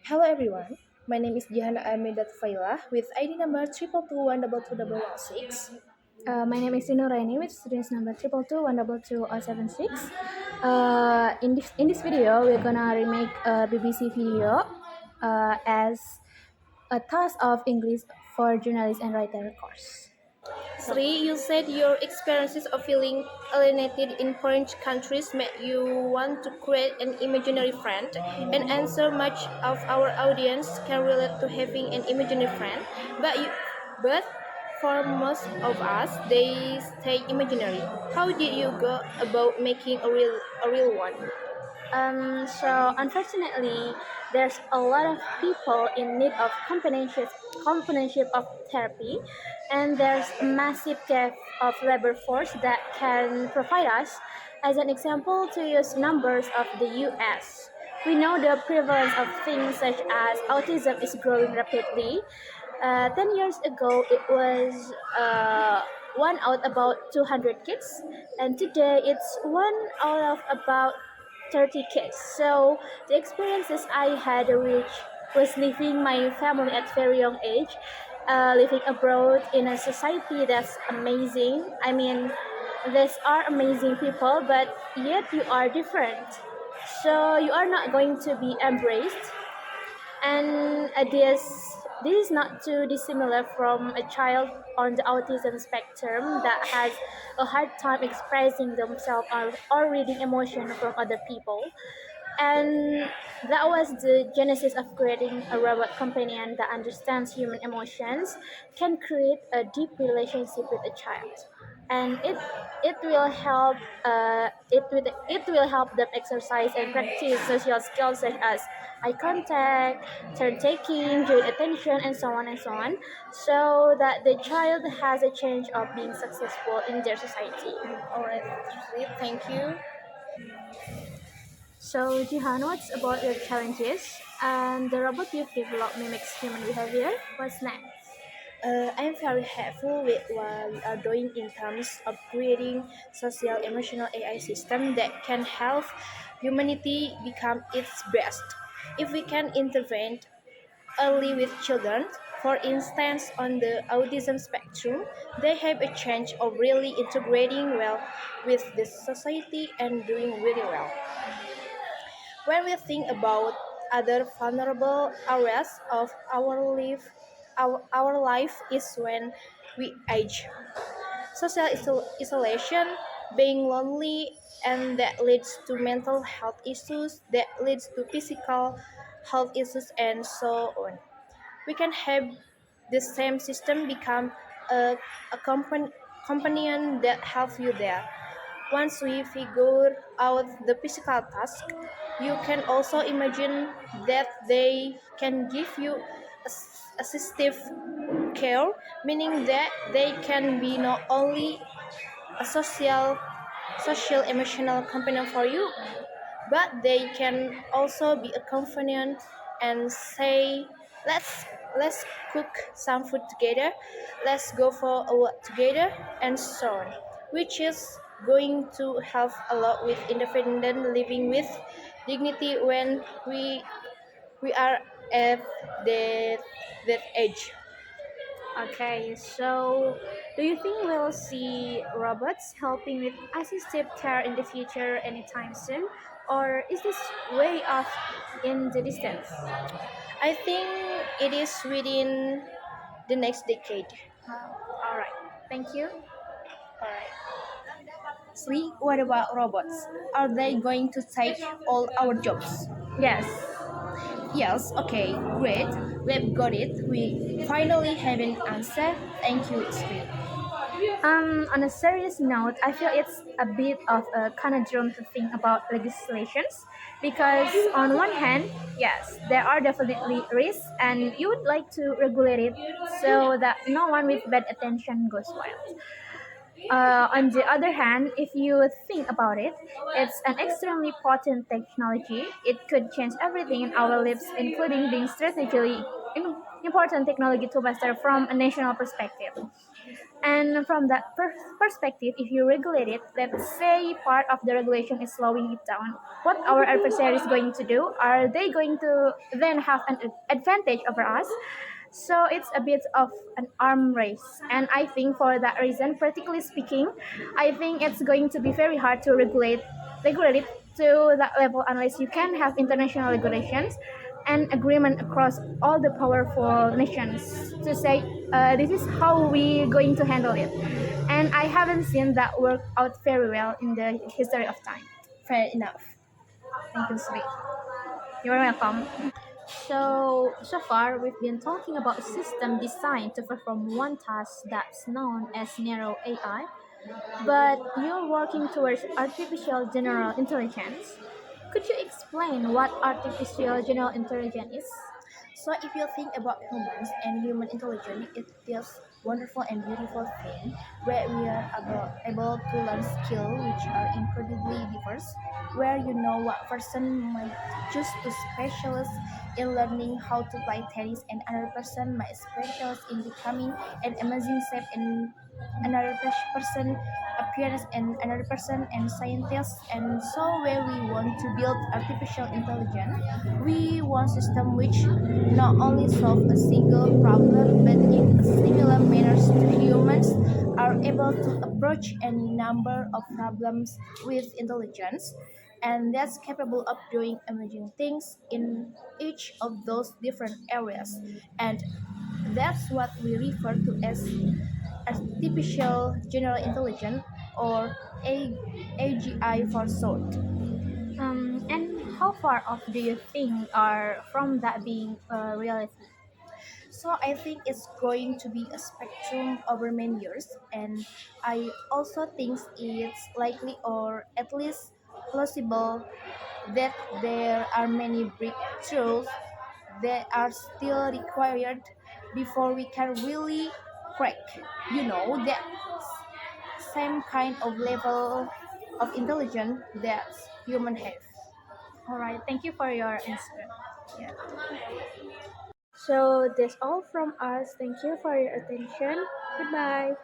Hello everyone, my name is Jihan Armyda Thufailah with ID number 222 122 My name is Nuraeni with students number 222 122 076. In this video, we're gonna remake a BBC video as a task of English for journalist and writer course. Sri, you said your experiences of feeling alienated in foreign countries made you want to create an imaginary friend, and answer much of our audience can relate to having an imaginary friend, but for most of us, they stay imaginary. How did you go about making a real one? So unfortunately, there's a lot of people in need of companionship of therapy, and there's a massive gap of labor force that can provide us. As an example, to use numbers of the U.S., we know the prevalence of things such as autism is growing rapidly. 10 years ago, it was one out about 200 kids, and today it's one out of about 30 kids. So the experiences I had, which was leaving my family at very young age, living abroad in a society that's amazing. I mean, these are amazing people, but yet you are different. So you are not going to be embraced, and this is not too dissimilar from a child on the autism spectrum that has a hard time expressing themselves or reading emotion from other people. And that was the genesis of creating a robot companion that understands human emotions, can create a deep relationship with a child, and it will help it will help them exercise and practice social skills such as eye contact, turn taking, joint attention, and so on, so that the child has a chance of being successful in their society. Alright, Sri, thank you. So, Jihan, what's about your challenges? And the robot you've developed mimics human behavior. What's next? I'm very happy with what we are doing in terms of creating social emotional AI system that can help humanity become its best. If we can intervene early with children, for instance on the autism spectrum, they have a chance of really integrating well with the society and doing really well. When we think about other vulnerable areas of our life is when we age. Social isolation, being lonely, and that leads to mental health issues, that leads to physical health issues, and so on. We can have the same system become a companion that helps you there. Once we figure out the physical task, you can also imagine that they can give you assistive care, meaning that they can be not only a social emotional companion for you, but they can also be a companion and say, let's cook some food together, let's go for a walk together, and so on, which is going to help a lot with independent living with dignity when we are at that that age. Okay, so do you think we'll see robots helping with assistive care in the future anytime soon? Or is this way off in the distance? I think it is within the next decade. Alright, thank you. All right. Sri, what about robots? Are they going to take all our jobs? Yes. Yes, okay, great. We've got it. We finally have an answer. Thank you, Sri. On a serious note, I feel it's a bit of a conundrum to think about legislations because, on one hand, yes, there are definitely risks, and you would like to regulate it so that no one with bad attention goes wild. On the other hand, if you think about it, it's an extremely potent technology. It could change everything in our lives, including being strategically important technology to master from a national perspective. And from that perspective, if you regulate it, let's say part of the regulation is slowing it down, what our adversaries going to do? Are they going to then have an advantage over us? So it's a bit of an arm race. And I think for that reason, practically speaking, I think it's going to be very hard to regulate it to that level unless you can have international regulations and agreement across all the powerful nations to say this is how we going to handle it. And I haven't seen that work out very well in the history of time. Fair enough. Thank you, Sri. You're welcome. So far we've been talking about a system designed to perform one task that's known as narrow AI, but you're working towards artificial general intelligence. Could you explain what artificial general intelligence is? So if you think about humans and human intelligence, it is wonderful and beautiful thing where we are able to learn skills which are incredibly diverse, where you know what person might choose to specialize in learning how to play tennis and another person might specialize in becoming an amazing chef and another person appearance and another person and scientist. And so where we want to build artificial intelligence, we want system which not only solve a single problem but in a similar manner to humans are able to approach any number of problems with intelligence, and that's capable of doing amazing things in each of those different areas. And that's what we refer to as artificial general intelligence, or AGI for short. And how far off do you think are from that being a reality? So I think it's going to be a spectrum over many years, and I also think it's likely or at least plausible that there are many breakthroughs that are still required before we can really crack, that same kind of level of intelligence that humans have. All right, thank you for your answer. Yeah. So that's all from us. Thank you for your attention. Goodbye.